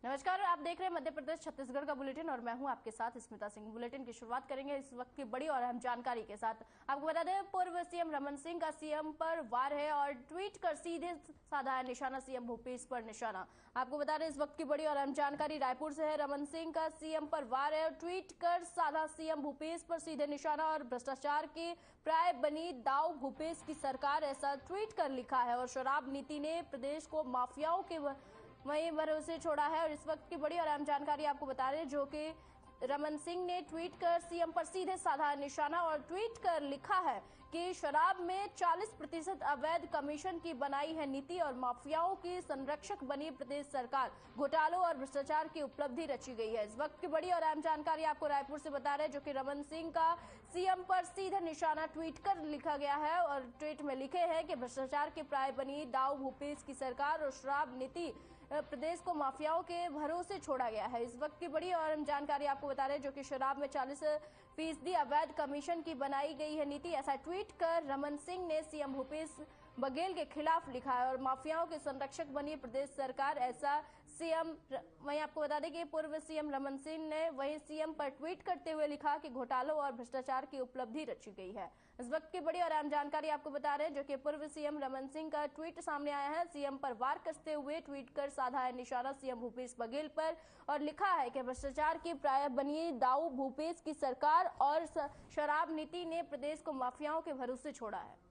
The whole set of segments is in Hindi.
नमस्कार, आप देख रहे हैं मध्य प्रदेश छत्तीसगढ़ का बुलेटिन और मैं हूं आपके साथ स्मिता सिंह। बुलेटिन की शुरुआत करेंगे इस वक्त की बड़ी और अहम जानकारी के साथ। आपको बता दें, पूर्व सीएम रमन सिंह का सीएम पर वार है और ट्वीट कर सीधे साधा है निशाना सीएम भूपेश पर निशाना। आपको बता दें, इस वक्त की बड़ी और अहम जानकारी रायपुर से है। रमन सिंह का सीएम पर वार है और ट्वीट कर साधा सीएम भूपेश पर सीधे निशाना और भ्रष्टाचार की प्राय बनी दाव भूपेश की सरकार, ऐसा ट्वीट कर लिखा है। और शराब नीति ने प्रदेश को माफियाओं के वहीं भरोसे छोड़ा है। और इस वक्त की बड़ी और अहम जानकारी आपको बता रहे हैं, जो कि रमन सिंह ने ट्वीट कर सीएम पर सीधे साधा निशाना और ट्वीट कर लिखा है कि शराब में 40% अवैध कमीशन की बनाई है नीति और माफियाओं की संरक्षक बनी प्रदेश सरकार, घोटालों और भ्रष्टाचार की उपलब्धि रची गई है। इस वक्त की बड़ी और अहम जानकारी आपको रायपुर से बता रहे हैं, जो कि रमन सिंह का सीएम पर सीधे निशाना ट्वीट कर लिखा गया है और ट्वीट में लिखे हैं कि भ्रष्टाचार की प्राय बनी दाव भूपेश की सरकार और शराब नीति प्रदेश को माफियाओं के भरोसे छोड़ा गया है। इस वक्त की बड़ी और जानकारी आपको बता रहे हैं, जो कि शराब में 40% अवैध कमीशन की बनाई गई है नीति, ऐसा ट्वीट कर रमन सिंह ने सीएम भूपेश बघेल के खिलाफ लिखा है। और माफियाओं के संरक्षक बनी प्रदेश सरकार, ऐसा सीएम। वहीं आपको बता दें कि पूर्व सीएम रमन सिंह ने वहीं सीएम पर ट्वीट करते हुए लिखा कि घोटालों और भ्रष्टाचार की उपलब्धि रची गई है। इस वक्त की बड़ी और अहम जानकारी आपको बता रहे हैं, जो कि पूर्व सीएम रमन सिंह का ट्वीट सामने आया है। सीएम पर वार कसते हुए ट्वीट कर साधा है निशाना सीएम भूपेश बघेल पर और लिखा है कि भ्रष्टाचार की प्राय बनी दाऊ भूपेश की सरकार और शराब नीति ने प्रदेश को माफियाओं के भरोसे छोड़ा है।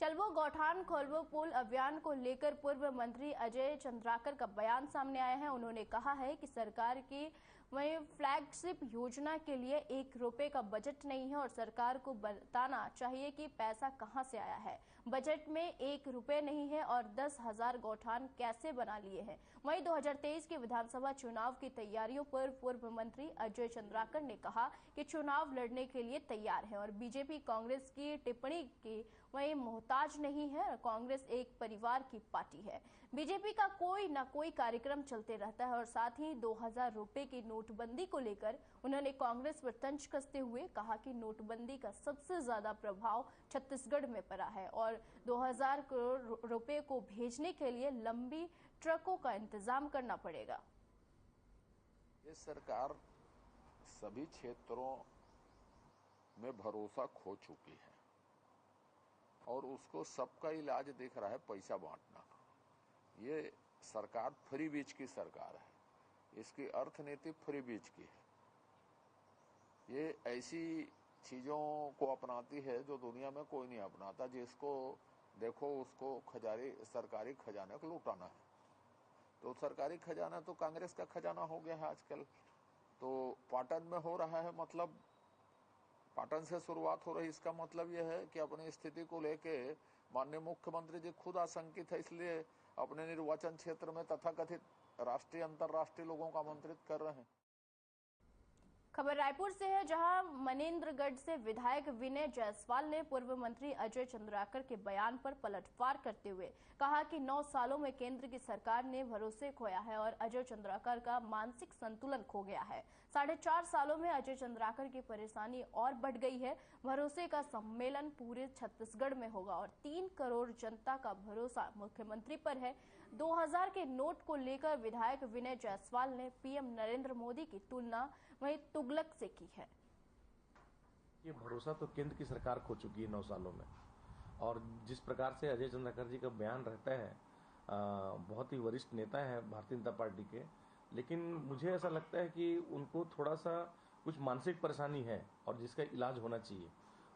चलवो गौठान खोलवो पुल अभियान को लेकर पूर्व मंत्री अजय चंद्राकर का बयान सामने आया है। उन्होंने कहा है कि सरकार की वहीं फ्लैगशिप योजना के लिए 1 रुपए का बजट नहीं है और सरकार को बताना चाहिए कि पैसा कहां से आया है। बजट में 1 रुपए नहीं है और 10,000 गौठान कैसे बना लिए हैं। वहीं 2023 के विधानसभा चुनाव की तैयारियों पर पूर्व मंत्री अजय चंद्राकर ने कहा कि चुनाव लड़ने के लिए तैयार है और बीजेपी कांग्रेस की टिप्पणी की वहीं मोहताज नहीं है। कांग्रेस एक परिवार की पार्टी है। बीजेपी का कोई न कोई कार्यक्रम चलते रहता है और साथ ही 2000 रुपए की नोटबंदी को लेकर उन्होंने कांग्रेस पर तंज कसते हुए कहा कि नोटबंदी का सबसे ज्यादा प्रभाव छत्तीसगढ़ में पड़ा है और 2000 करोड़ रुपए को भेजने के लिए लंबी ट्रकों का इंतजाम करना पड़ेगा। ये सरकार सभी क्षेत्रों में भरोसा खो चुकी है और उसको सबका इलाज दिख रहा है पैसा बांटना। ये सरकार फ्री बीज की सरकार है, इसकी अर्थनीति फ्री बीज की है। ये ऐसी चीजों को अपनाती है जो दुनिया में कोई नहीं अपनाता। जिसको देखो उसको सरकारी खजाने को लुटाना है। तो सरकारी खजाना तो कांग्रेस का खजाना हो गया है आजकल। तो पाटन में हो रहा है, मतलब पाटन से शुरुआत हो रही। इसका मतलब यह है कि अपनी स्थिति को लेके माननीय मुख्यमंत्री जी खुद आशंकित है, इसलिए अपने निर्वाचन क्षेत्र में तथाकथित राष्ट्रीय अंतर्राष्ट्रीय लोगों को आमंत्रित कर रहे हैं। खबर रायपुर से है, जहां मनेन्द्रगढ़ से विधायक विनय जायसवाल ने पूर्व मंत्री अजय चंद्राकर के बयान पर पलटवार करते हुए कहा कि 9 सालों में केंद्र की सरकार ने भरोसे खोया है और अजय चंद्राकर का मानसिक संतुलन खो गया है। 4.5 सालों में अजय चंद्राकर की परेशानी और बढ़ गई है। भरोसे का सम्मेलन पूरे छत्तीसगढ़ में होगा और 3 करोड़ जनता का भरोसा मुख्यमंत्री पर है। 2000 के नोट को लेकर विधायक विनय जायसवाल ने पीएम नरेंद्र मोदी की तुलना वहीं तुगलक से की है। ये भरोसा तो केंद्र की सरकार खो चुकी है 9 सालों में। और जिस प्रकार से अजय चंद्राकर जी का बयान रहता है, बहुत ही वरिष्ठ नेता है भारतीय जनता पार्टी के, लेकिन मुझे ऐसा लगता है कि उनको थोड़ा सा कुछ मानसिक परेशानी है और जिसका इलाज होना चाहिए।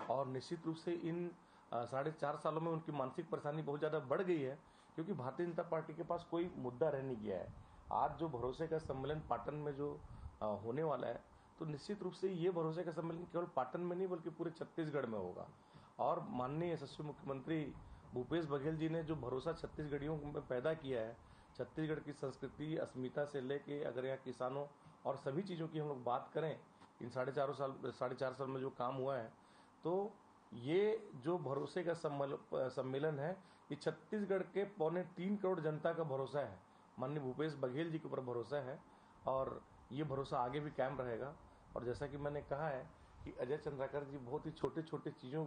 और निश्चित रूप से इन 4.5 सालों में उनकी मानसिक परेशानी बहुत ज्यादा बढ़ गई है, क्योंकि भारतीय जनता पार्टी के पास कोई मुद्दा रह नहीं गया है। आज जो भरोसे का सम्मेलन पाटन में जो होने वाला है, तो निश्चित रूप से ये भरोसे का सम्मेलन केवल पाटन में नहीं बल्कि पूरे छत्तीसगढ़ में होगा। और माननीय यशस्वी मुख्यमंत्री भूपेश बघेल जी ने जो भरोसा छत्तीसगढ़ियों में पैदा किया है, छत्तीसगढ़ की संस्कृति अस्मिता से लेके अगर यहाँ किसानों और सभी चीजों की हम लोग बात करें, इन 4.5 साल में जो काम हुआ है, तो ये जो भरोसे का सम्मेलन है, ये छत्तीसगढ़ के 3.25 करोड़ जनता का भरोसा है। माननीय भूपेश बघेल जी के ऊपर भरोसा है और ये भरोसा आगे भी कायम रहेगा। और जैसा कि मैंने कहा है कि अजय चंद्राकर जी बहुत ही छोटे छोटे चीजों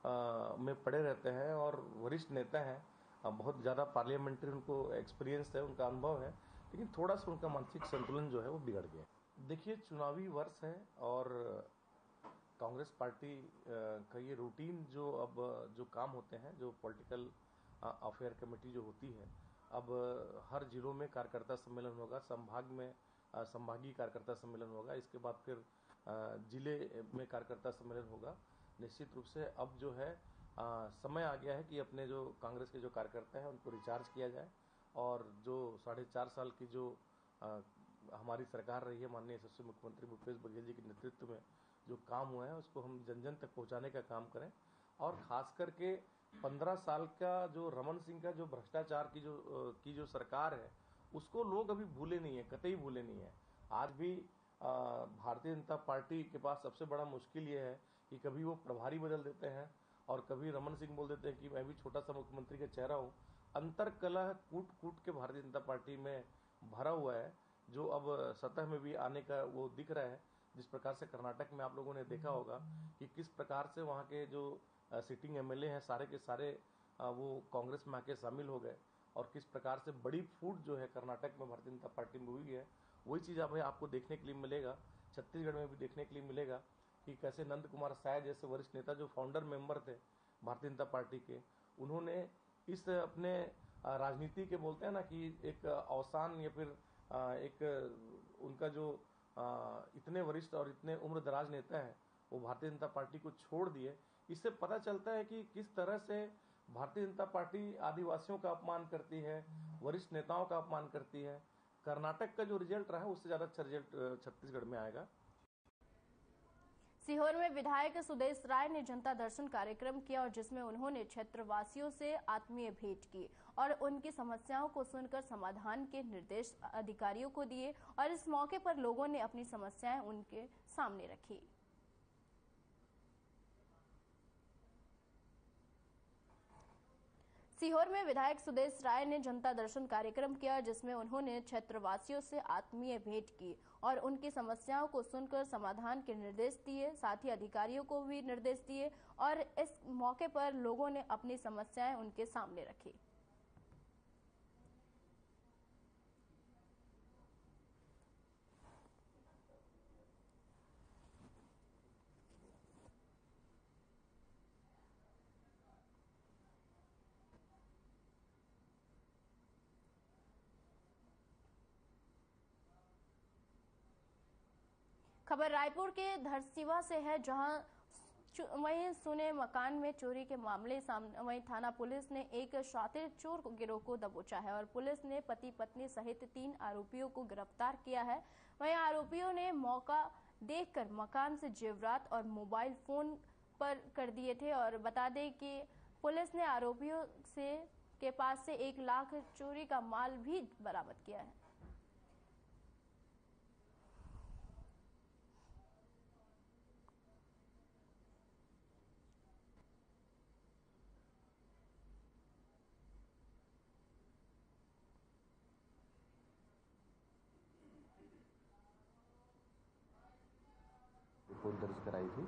में पड़े रहते हैं और वरिष्ठ नेता हैं, बहुत ज़्यादा पार्लियामेंट्री उनको एक्सपीरियंस है, उनका अनुभव है, लेकिन थोड़ा सा उनका मानसिक संतुलन जो है वो बिगड़ गया। देखिए, चुनावी वर्ष है और कांग्रेस पार्टी का ये रूटीन जो काम होते हैं, जो पॉलिटिकल अफेयर कमेटी जो होती है, अब हर जिलों में कार्यकर्ता सम्मेलन होगा, संभाग में संभागीय कार्यकर्ता सम्मेलन होगा, इसके बाद फिर जिले में कार्यकर्ता सम्मेलन होगा। निश्चित रूप से अब जो है समय आ गया है कि अपने जो कांग्रेस के जो कार्यकर्ता हैं उनको रिचार्ज किया जाए और जो 4.5 साल की जो हमारी सरकार रही है, माननीय यशस्वी मुख्यमंत्री भूपेश बघेल जी के नेतृत्व में जो काम हुआ है उसको हम जन जन तक पहुंचाने का काम करें। और खास करके 15 साल का जो रमन सिंह का जो भ्रष्टाचार की जो सरकार है उसको लोग अभी भूले नहीं है, कतई भूले नहीं है। आज भी भारतीय जनता पार्टी के पास सबसे बड़ा मुश्किल ये है कि कभी वो प्रभारी बदल देते हैं और कभी रमन सिंह बोल देते हैं कि मैं भी छोटा सा मुख्यमंत्री का चेहरा हूँ। अंतर कलह कूट कूट के भारतीय जनता पार्टी में भरा हुआ है, जो अब सतह में भी आने का वो दिख रहा है। जिस प्रकार से कर्नाटक में आप लोगों ने देखा होगा कि किस प्रकार से वहाँ के जो सिटिंग एमएलए हैं सारे के सारे वो कांग्रेस में आके शामिल हो गए और किस प्रकार से बड़ी फूट जो है कर्नाटक में भारतीय जनता पार्टी में हुई है। वही चीज़ अब आपको देखने के लिए मिलेगा, छत्तीसगढ़ में भी देखने के लिए मिलेगा कि कैसे नंद कुमार साय जैसे वरिष्ठ नेता जो फाउंडर मेंबर थे भारतीय जनता पार्टी के, उन्होंने इस अपने राजनीति के बोलते हैं ना कि एक अवसान या फिर एक उनका जो इतने वरिष्ठ और इतने उम्रदराज नेता है वो भारतीय जनता पार्टी को छोड़ दिए। इससे पता चलता है कि किस तरह से भारतीय जनता पार्टी आदिवासियों का अपमान करती है, वरिष्ठ नेताओं का अपमान करती है। कर्नाटक का जो रिजल्ट रहा है उससे ज्यादा अच्छा रिजल्ट छत्तीसगढ़ में आएगा। सीहोर में विधायक सुदेश राय ने जनता दर्शन कार्यक्रम किया और जिसमें उन्होंने क्षेत्रवासियों से आत्मीय भेंट की और उनकी समस्याओं को सुनकर समाधान के निर्देश अधिकारियों को दिए और इस मौके पर लोगों ने अपनी समस्याएं उनके सामने रखी। सीहोर में विधायक सुदेश राय ने जनता दर्शन कार्यक्रम किया जिसमें उन्होंने क्षेत्रवासियों से आत्मीय भेंट की और उनकी समस्याओं को सुनकर समाधान के निर्देश दिए, साथ ही अधिकारियों को भी निर्देश दिए और इस मौके पर लोगों ने अपनी समस्याएं उनके सामने रखी। खबर रायपुर के धरसीवा से है, जहां वहीं सुने मकान में चोरी के मामले सामने, वहीं थाना पुलिस ने एक शातिर चोर गिरोह को दबोचा है और पुलिस ने पति पत्नी सहित 3 आरोपियों को गिरफ्तार किया है। वहीं आरोपियों ने मौका देखकर मकान से जेवरात और मोबाइल फोन पर कर दिए थे और बता दें कि पुलिस ने आरोपियों के पास से 1 लाख चोरी का माल भी बरामद किया है। रिपोर्ट दर्ज कराई थी,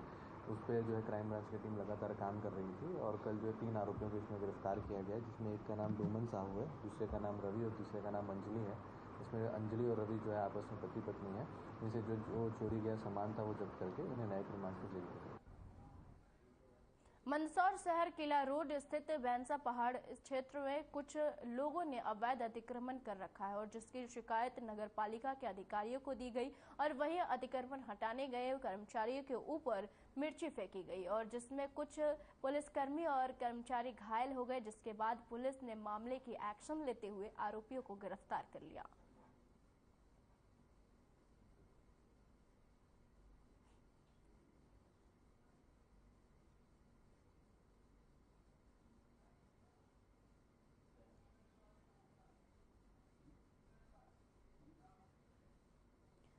उस पर जो है क्राइम ब्रांच की टीम लगातार काम कर रही थी और कल जो है 3 आरोपियों को इसमें गिरफ्तार किया गया, जिसमें एक का नाम डोमन साहू है, दूसरे का नाम रवि और तीसरे का नाम अंजलि है। इसमें अंजलि और रवि जो है आपस में पति पत्नी है। इनसे जो चोरी गया सामान था वो जब्त करके इन्हें न्यायिक रिमांड पर जेल भेजा। मंदसौर शहर किला रोड स्थित बैंसा पहाड़ क्षेत्र में कुछ लोगों ने अवैध अतिक्रमण कर रखा है और जिसकी शिकायत नगर पालिका के अधिकारियों को दी गई और वहीं अतिक्रमण हटाने गए कर्मचारियों के ऊपर मिर्ची फेंकी गई और जिसमें कुछ पुलिसकर्मी और कर्मचारी घायल हो गए, जिसके बाद पुलिस ने मामले की एक्शन लेते हुए आरोपियों को गिरफ्तार कर लिया।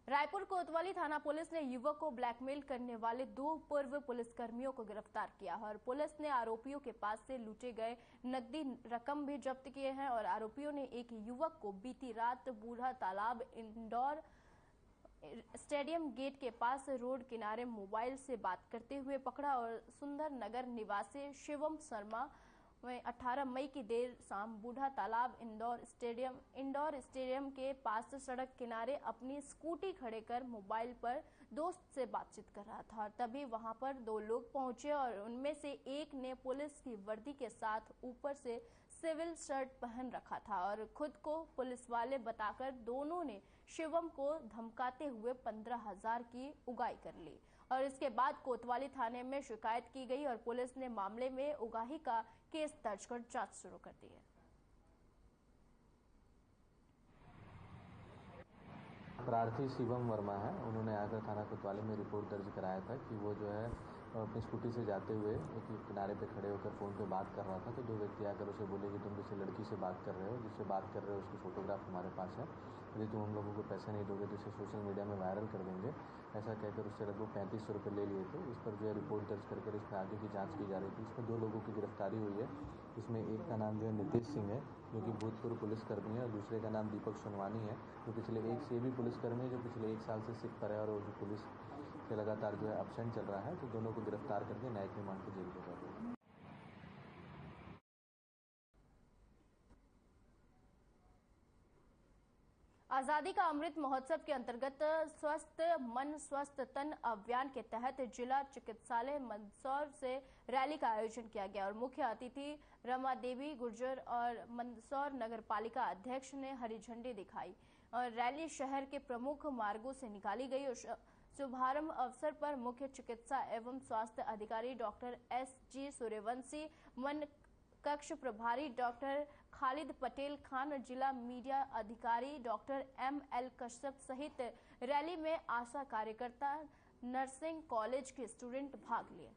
रायपुर कोतवाली थाना पुलिस ने युवक को ब्लैकमेल करने वाले 2 पूर्व पुलिसकर्मियों को गिरफ्तार किया और पुलिस ने आरोपियों के पास से लूटे गए नकदी रकम भी जब्त किए हैं और आरोपियों ने एक युवक को बीती रात बूढ़ा तालाब इंदौर स्टेडियम गेट के पास रोड किनारे मोबाइल से बात करते हुए पकड़ा और सुंदर नगर निवासी शिवम शर्मा 18 मई की देर शाम बूढ़ा तालाब इंडोर स्टेडियम के पास सड़क किनारे अपनी स्कूटी खड़े कर मोबाइल पर दोस्त से बातचीत कर रहा था। तभी वहां पर दो लोग पहुंचे और उनमें से एक ने पुलिस की वर्दी के साथ ऊपर से सिविल शर्ट पहन रखा था और खुद को पुलिस वाले बताकर दोनों ने शिवम को धमकाते हुए 15,000 की उगाही कर ली और इसके बाद कोतवाली थाने में शिकायत की गई और पुलिस ने मामले में उगाही का केस दर्ज कर जांच शुरू कर दी है। प्रार्थी शिवम वर्मा है। उन्होंने आकर थाना कोतवाली में रिपोर्ट दर्ज कराया था कि वो जो है अपनी स्कूटी से जाते हुए एक किनारे पे खड़े होकर फ़ोन पे बात कर रहा था, तो दो व्यक्ति आकर उसे बोले कि तुम किसी लड़की से बात कर रहे हो, जिससे बात कर रहे हो उसकी फ़ोटोग्राफ हमारे पास है, यदि तुम हम लोगों को पैसे नहीं दोगे तो इसे सोशल मीडिया में वायरल कर देंगे। ऐसा कहकर उससे लगभग 3500 रुपये ले लिए थे। इस पर जो है रिपोर्ट दर्ज करके इसमें आगे की जाँच की जा रही थी। इसमें दो लोगों की गिरफ्तारी हुई है। इसमें एक का नाम जो है नितेश सिंह है, जो कि भूतपूर्व पुलिसकर्मी है, और दूसरे का नाम दीपक सोनवानी है, जो पिछले एक से भी पुलिसकर्मी है, जो पिछले 1 साल से सिक पर है और वो जो पुलिस से लगातार जो है एब्सेंट चल रहा है। तो दोनों को गिरफ्तार करके न्यायिक रिमांड पे जेल भेजा गया। आजादी का अमृत महोत्सव के अंतर्गत स्वस्थ मन स्वस्थ तन अभियान के तहत जिला चिकित्सालय मंदसौर से रैली का आयोजन किया गया और मुख्य अतिथि रमा देवी गुर्जर और मंदसौर नगर पालिका अध्यक्ष ने हरी झंडी दिखाई और रैली शहर के प्रमुख मार्गों से निकाली गई और शुभारंभ अवसर पर मुख्य चिकित्सा एवं स्वास्थ्य अधिकारी डॉक्टर SG सूर्यवंशी, वन कक्ष प्रभारी डॉक्टर खालिद पटेल खान और जिला मीडिया अधिकारी डॉक्टर ML कश्यप सहित रैली में आशा कार्यकर्ता, नर्सिंग कॉलेज के स्टूडेंट भाग लिए।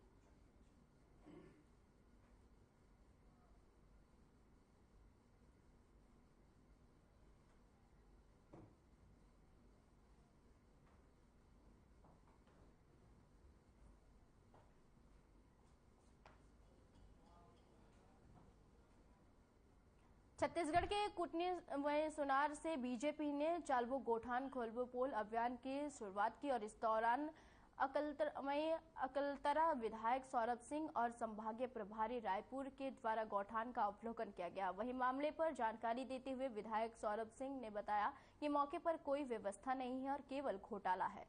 छत्तीसगढ़ के कुटनी सुनार से बीजेपी ने चालबो गोठान खोलबो पोल अभियान की शुरुआत की और इस दौरान अकलतरा विधायक सौरभ सिंह और संभागीय प्रभारी रायपुर के द्वारा गौठान का अवलोकन किया गया। वहीं मामले पर जानकारी देते हुए विधायक सौरभ सिंह ने बताया कि मौके पर कोई व्यवस्था नहीं है और केवल घोटाला है।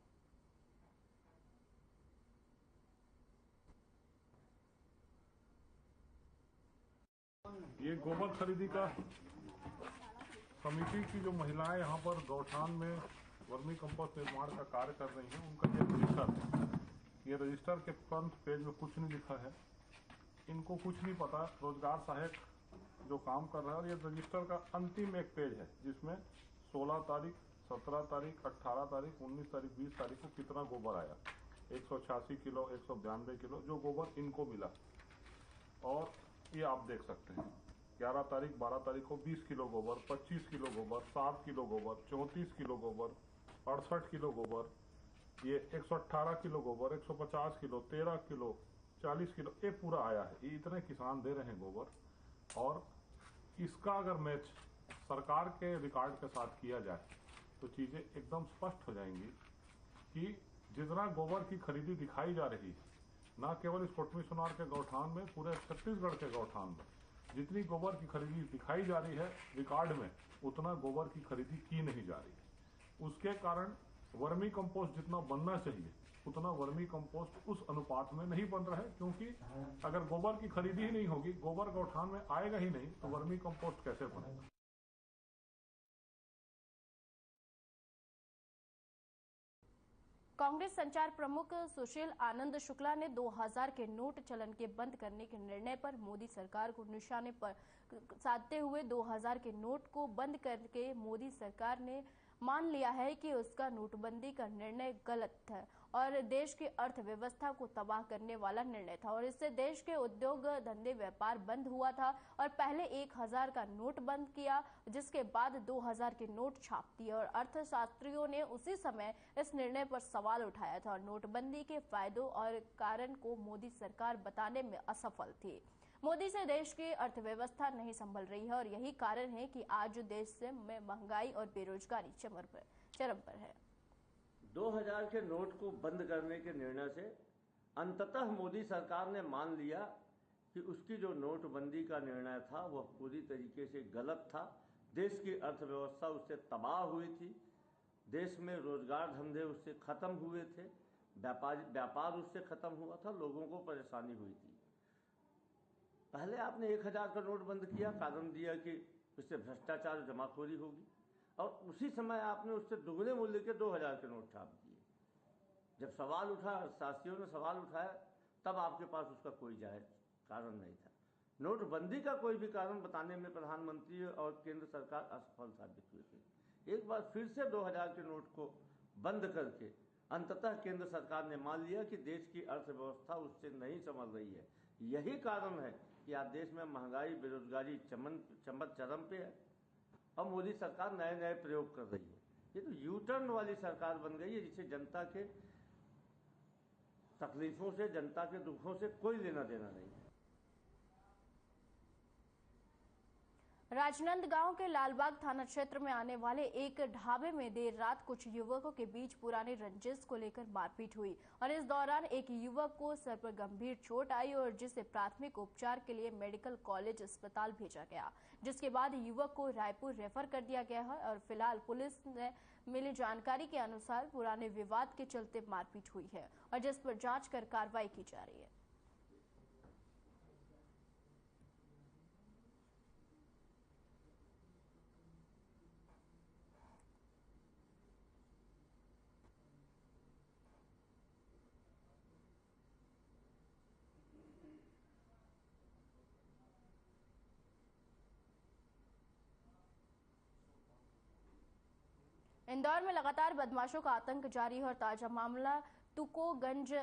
ये गोबर खरीदी का समिति की जो महिलाएं यहाँ पर गौठान में वर्मी कंपोस्ट निर्माण का कार्य कर रही हैं, उनका ये रजिस्टर है। ये रजिस्टर के फ्रंट पेज में कुछ नहीं लिखा है, इनको कुछ नहीं पता। रोजगार सहायक जो काम कर रहा है, और ये रजिस्टर का अंतिम एक पेज है जिसमें 16 तारीख, 17 तारीख, 18 तारीख, 19 तारीख, 20 तारीख को कितना गोबर आया, 186 किलो, 192 किलो जो गोबर इनको मिला। और ये आप देख सकते हैं 11 तारीख, 12 तारीख को 20 किलो गोबर, 25 किलो गोबर, 7 किलो गोबर, 34 किलो गोबर, 68 किलो गोबर, ये 118 किलो गोबर, 150 किलो, 13 किलो, 40 किलो, ये पूरा आया है। ये इतने किसान दे रहे हैं गोबर। और इसका अगर मैच सरकार के रिकॉर्ड के साथ किया जाए तो चीजें एकदम स्पष्ट हो जाएंगी कि जितना गोबर की खरीदी दिखाई जा रही है, न केवल इस कोटमी सुनार के गौठान में, पूरे छत्तीसगढ़ के गौठान में जितनी गोबर की खरीदी दिखाई जा रही है रिकॉर्ड में, उतना गोबर की खरीदी की नहीं जा रही है। उसके कारण वर्मी कंपोस्ट जितना बनना चाहिए उतना वर्मी कंपोस्ट उस अनुपात में नहीं बन रहा है, क्योंकि अगर गोबर की खरीदी ही नहीं होगी, गोबर गौठान में आएगा ही नहीं, तो वर्मी कंपोस्ट कैसे बनेगा। कांग्रेस संचार प्रमुख सुशील आनंद शुक्ला ने 2000 के नोट चलन के बंद करने के निर्णय पर मोदी सरकार को निशाने पर साधते हुए 2000 के नोट को बंद करके मोदी सरकार ने मान लिया है कि उसका नोटबंदी का निर्णय गलत है और देश की अर्थव्यवस्था को तबाह करने वाला निर्णय था और इससे देश के उद्योग धंधे व्यापार बंद हुआ था और पहले 1000 का नोट बंद किया, जिसके बाद 2000 के नोट छाप दिए और अर्थशास्त्रियों ने उसी समय इस निर्णय पर सवाल उठाया था और नोटबंदी के फायदों और कारण को मोदी सरकार बताने में असफल थी। मोदी से देश की अर्थव्यवस्था नहीं संभल रही है और यही कारण है कि आज देश में महंगाई और बेरोजगारी चरम पर है। 2000 के नोट को बंद करने के निर्णय से अंततः मोदी सरकार ने मान लिया कि उसकी जो नोटबंदी का निर्णय था वह पूरी तरीके से गलत था। देश की अर्थव्यवस्था उससे तबाह हुई थी, देश में रोजगार धंधे उससे खत्म हुए थे, व्यापार उससे खत्म हुआ था, लोगों को परेशानी हुई थी। पहले आपने 1000 का नोट बंद किया, कारण दिया कि उससे भ्रष्टाचार जमाखोरी होगी, और उसी समय आपने उससे दुगने मूल्य के 2000 के नोट छाप दिए। जब सवाल उठा, अर्थशास्त्रियों ने सवाल उठाया, तब आपके पास उसका कोई जायज कारण नहीं था। नोटबंदी का कोई भी कारण बताने में प्रधानमंत्री और केंद्र सरकार असफल साबित हुए थे। एक बार फिर से 2000 के नोट को बंद करके अंततः केंद्र सरकार ने मान लिया कि देश की अर्थव्यवस्था उससे नहीं संभल रही है। यही कारण है कि आज देश में महंगाई, बेरोजगारी चरम पे है, और मोदी सरकार नए नए प्रयोग कर रही है। ये तो यू टर्न वाली सरकार बन गई है, जिसे जनता के तकलीफों से, जनता के दुखों से कोई लेना देना नहीं है। राजनांदगांव के लालबाग थाना क्षेत्र में आने वाले एक ढाबे में देर रात कुछ युवकों के बीच पुरानी रंजिश को लेकर मारपीट हुई और इस दौरान एक युवक को सर पर गंभीर चोट आई और जिसे प्राथमिक उपचार के लिए मेडिकल कॉलेज अस्पताल भेजा गया, जिसके बाद युवक को रायपुर रेफर कर दिया गया है। और फिलहाल पुलिस ने मिली जानकारी के अनुसार पुराने विवाद के चलते मारपीट हुई है और जिस पर जांच कर कार्रवाई की जा रही है। इंदौर में लगातार बदमाशों का आतंक जारी है और ताजा मामला तुकोगंज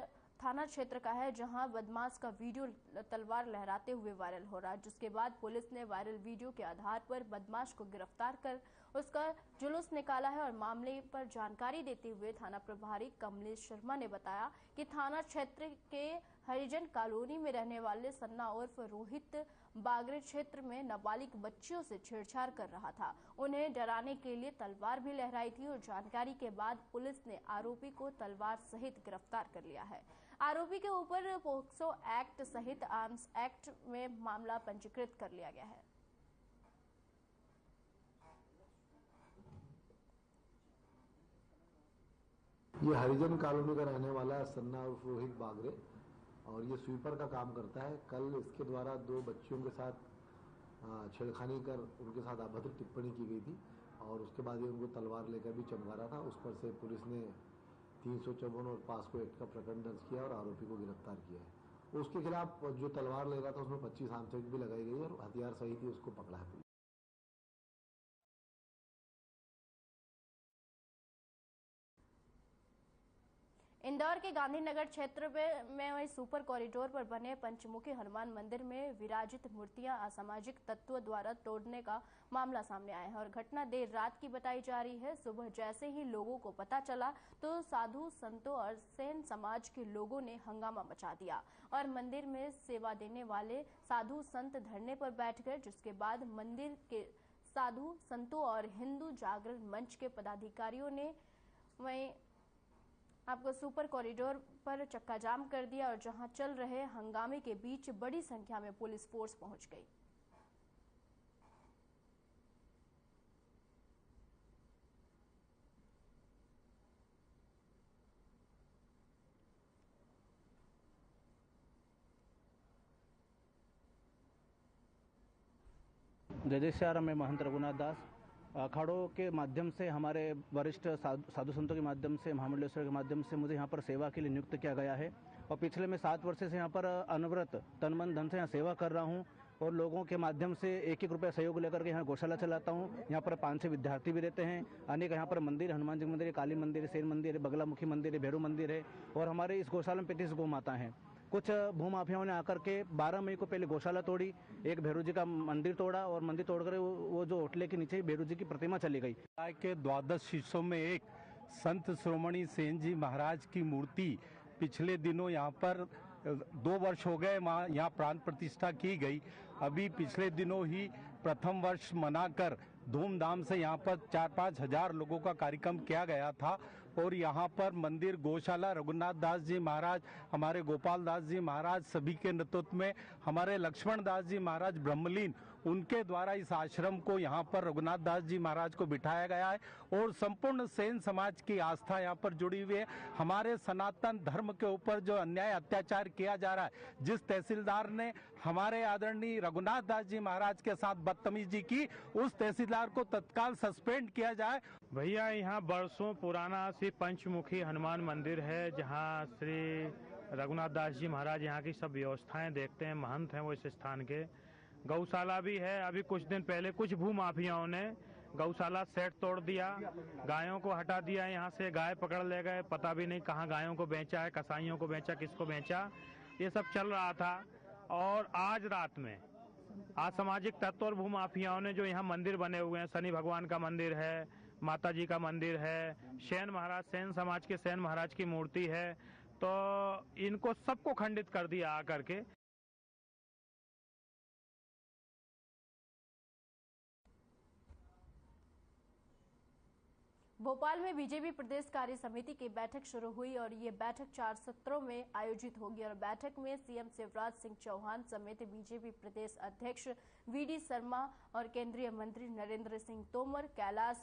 थाना क्षेत्र का है, जहां बदमाश का वीडियो तलवार लहराते हुए वायरल हो रहा है, जिसके बाद पुलिस ने वायरल वीडियो के आधार पर बदमाश को गिरफ्तार कर उसका जुलूस निकाला है। और मामले पर जानकारी देते हुए थाना प्रभारी कमलेश शर्मा ने बताया कि थाना क्षेत्र के हरिजन कॉलोनी में रहने वाले सन्ना उर्फ रोहित बागरे क्षेत्र में नाबालिग बच्चियों से छेड़छाड़ कर रहा था। उन्हें डराने के लिए तलवार भी लहराई थी और जानकारी के बाद पुलिस ने आरोपी को तलवार सहित गिरफ्तार कर लिया है। आरोपी के ऊपर पोक्सो एक्ट सहित आर्म्स एक्ट में मामला पंजीकृत कर लिया गया है। ये हरिजन कॉलोनी का रहने वाला है सन्ना उर्फ रोहित बागरे, और ये स्वीपर का काम करता है। कल इसके द्वारा 2 बच्चियों के साथ छेड़खानी कर उनके साथ अभद्र टिप्पणी की गई थी और उसके बाद ये उनको तलवार लेकर भी चमका था। उस पर से पुलिस ने 354 और पास्को एक्ट का प्रकरण दर्ज किया और आरोपी को गिरफ्तार किया है। उसके खिलाफ जो तलवार ले रहा था उसमें 25 आर्म्स एक्ट भी लगाई गई और हथियार सहित ही उसको पकड़ा है। इंदौर के गांधीनगर क्षेत्र में सुपर कॉरिडोर पर बने पंचमुखी हनुमान मंदिर में विराजित मूर्तियां असामाजिक तत्वों द्वारा तोड़ने का मामला सामने आया है और घटना देर रात की बताई जा रही है। सुबह जैसे ही लोगों को पता चला तो साधु संतों और सेन समाज के लोगों ने हंगामा मचा दिया और मंदिर में सेवा देने वाले साधु संत धरने पर बैठ गए, जिसके बाद मंदिर के साधु संतों और हिंदू जागरण मंच के पदाधिकारियों ने वहीं आपको सुपर कॉरिडोर पर चक्का जाम कर दिया और जहां चल रहे हंगामे के बीच बड़ी संख्या में पुलिस फोर्स पहुंच गई। जय जय श्री राम। मैं महंत रघुनाथ दास अखाड़ों के माध्यम से, हमारे वरिष्ठ साधु संतों के माध्यम से, महामंडलेश्वर के माध्यम से मुझे यहाँ पर सेवा के लिए नियुक्त किया गया है और पिछले मैं 7 वर्ष से यहाँ पर अनवरत तन मन धन से यहाँ सेवा कर रहा हूँ और लोगों के माध्यम से 1-1 रुपया सहयोग लेकर के यहाँ गौशाला चलाता हूँ। यहाँ पर 5-6 विद्यार्थी भी रहते हैं। अनेक यहाँ पर मंदिर, हनुमान जी मंदिर है, काली मंदिर है, सेन मंदिर है, बगलामुखी मंदिर है, भैरव मंदिर है और हमारे इस गौशाला में 35 गौ माता हैं। कुछ भूमाफियाओं ने आकर के 12 मई को पहले गौशाला तोड़ी, एक भैरू जी का मंदिर तोड़ा और मंदिर तोड़कर वो जो होटले के नीचे भैरू जी की प्रतिमा चली गई। के 12 शिष्यों में एक संत श्रोमणी सेन जी महाराज की मूर्ति पिछले दिनों यहाँ पर 2 वर्ष हो गए यहाँ प्राण प्रतिष्ठा की गई। अभी पिछले दिनों ही प्रथम वर्ष मनाकर धूमधाम से यहाँ पर 4-5 हजार लोगों का कार्यक्रम किया गया था। और यहाँ पर मंदिर गौशाला रघुनाथ दास जी महाराज, हमारे गोपाल दास जी महाराज सभी के नेतृत्व में, हमारे लक्ष्मण दास जी महाराज ब्रह्मलीन, उनके द्वारा इस आश्रम को यहाँ पर रघुनाथ दास जी महाराज को बिठाया गया है और संपूर्ण सेन समाज की आस्था यहाँ पर जुड़ी हुई है। हमारे सनातन धर्म के ऊपर जो अन्याय अत्याचार किया जा रहा है, जिस तहसीलदार ने हमारे आदरणीय रघुनाथ दास जी महाराज के साथ बदतमीजी की, उस तहसीलदार को तत्काल सस्पेंड किया जाए। भैया यहाँ बरसों पुराना श्री पंचमुखी हनुमान मंदिर है, जहाँ श्री रघुनाथ दास जी महाराज यहाँ की सब व्यवस्थाएं देखते हैं, महंत हैं वो इस स्थान के। गौशाला भी है। अभी कुछ दिन पहले कुछ भूमाफियाओं ने गौशाला सेट तोड़ दिया, गायों को हटा दिया, यहाँ से गाय पकड़ ले गए, पता भी नहीं कहाँ गायों को बेचा है, कसाईयों को बेचा, किसको बेचा, ये सब चल रहा था। और आज रात में असामाजिक तत्व और भूमाफियाओं ने जो यहाँ मंदिर बने हुए हैं, शनि भगवान का मंदिर है, माता जी का मंदिर है, सेन महाराज, सेन समाज के सेन महाराज की मूर्ति है, तो इनको सबको खंडित कर दिया आकर के। भोपाल में बीजेपी प्रदेश कार्य समिति की बैठक शुरू हुई और ये बैठक 4 सत्रों में आयोजित होगी और बैठक में सीएम शिवराज सिंह चौहान समेत बीजेपी प्रदेश अध्यक्ष वीडी शर्मा और केंद्रीय मंत्री नरेंद्र सिंह तोमर, कैलाश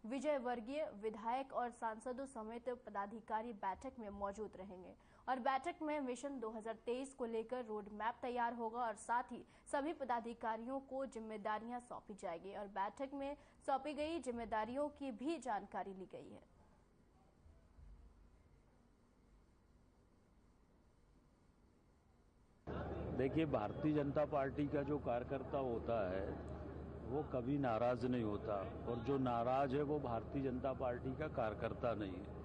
विजयवर्गीय, विधायक और सांसदों समेत पदाधिकारी बैठक में मौजूद रहेंगे और बैठक में मिशन 2023 को लेकर रोड मैप तैयार होगा और साथ ही सभी पदाधिकारियों को जिम्मेदारियां सौंपी जाएगी और बैठक में सौंपी गई जिम्मेदारियों की भी जानकारी ली गई है। देखिए, भारतीय जनता पार्टी का जो कार्यकर्ता होता है वो कभी नाराज नहीं होता और जो नाराज है वो भारतीय जनता पार्टी का कार्यकर्ता नहीं है।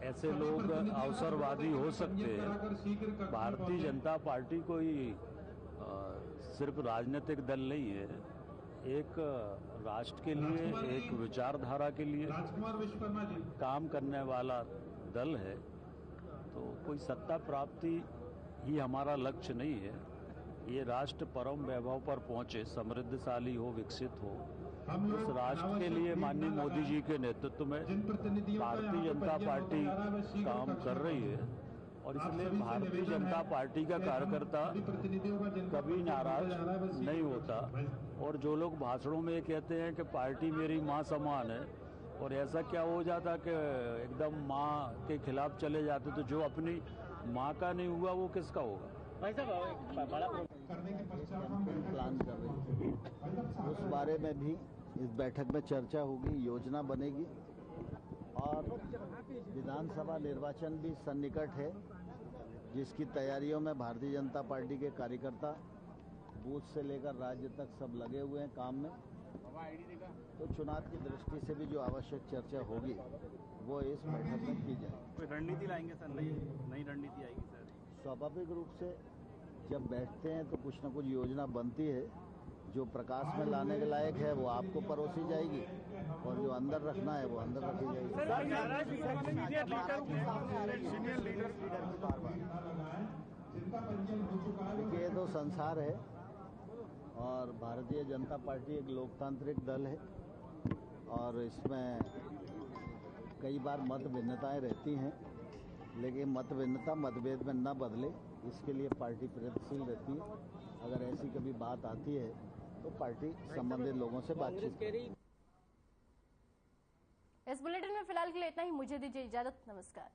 ऐसे लोग अवसरवादी हो सकते हैं। भारतीय जनता पार्टी कोई सिर्फ राजनीतिक दल नहीं है, एक राष्ट्र के लिए, एक विचारधारा के लिए काम करने वाला दल है। तो कोई सत्ता प्राप्ति ही हमारा लक्ष्य नहीं है। ये राष्ट्र परम वैभव पर पहुंचे, समृद्धशाली हो, विकसित हो, उस राष्ट्र के लिए माननीय मोदी जी के नेतृत्व में भारतीय जनता पार्टी काम कर रही है और इसलिए भारतीय जनता पार्टी का कार्यकर्ता कभी नाराज नहीं होता। और जो लोग भाषणों में कहते हैं कि पार्टी मेरी माँ समान है और ऐसा क्या हो जाता कि एकदम माँ के खिलाफ चले जाते, तो जो अपनी माँ का नहीं हुआ वो किसका होगा। भाई साहब, बड़ा प्लान कर रही है, उस बारे में भी इस बैठक में चर्चा होगी, योजना बनेगी और विधानसभा निर्वाचन भी सन्निकट है, जिसकी तैयारियों में भारतीय जनता पार्टी के कार्यकर्ता बूथ से लेकर राज्य तक सब लगे हुए हैं काम में। तो चुनाव की दृष्टि से भी जो आवश्यक चर्चा होगी वो इस बैठक में की जाएगी। कोई रणनीति लाएंगे सर? नई रणनीति आएगी सर? स्वाभाविक रूप से जब बैठते हैं तो कुछ न कुछ योजना बनती है, जो प्रकाश में लाने के लायक है वो आपको परोसी जाएगी और जो अंदर रखना है वो अंदर रखी जाएगी। देखिए, ये तो संसार है और भारतीय जनता पार्टी एक लोकतांत्रिक दल है और इसमें कई बार मत भिन्नताएं रहती हैं, लेकिन मत भिन्नता मतभेद में न बदले, इसके लिए पार्टी प्रयत्नशील रहती है। अगर ऐसी कभी बात आती है तो पार्टी संबंधित लोगों से बातचीत करेगी। इस बुलेटिन में फिलहाल के लिए इतना ही। मुझे दीजिए इजाजत। नमस्कार।